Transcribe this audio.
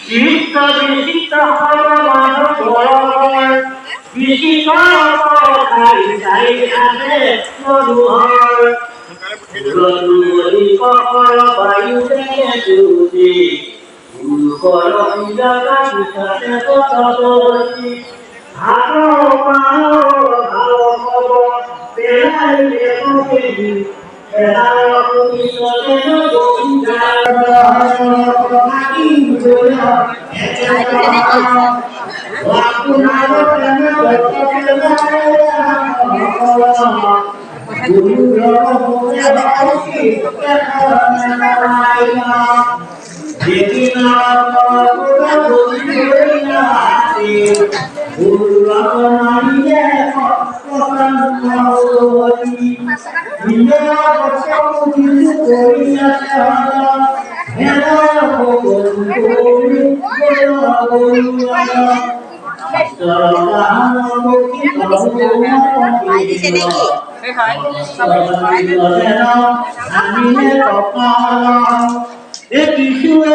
চিত্ত বিচিত্ত মানব বরবর বিচিত্র খাই খাই আছে মধুহর রুলি কখর বায়ু থেকে চুটি কর জায়গা পিছনে কতবর্তী ভালো পাও ভালো খবর পেলাই দেখে এলাও পিছনে গোবিন্দা মাটি জোড়া waktu nalar karena guru punya bakti jadi nama kita berinya guru namanya orang mawati dia bersama itu berinya Di sini Ki. Itu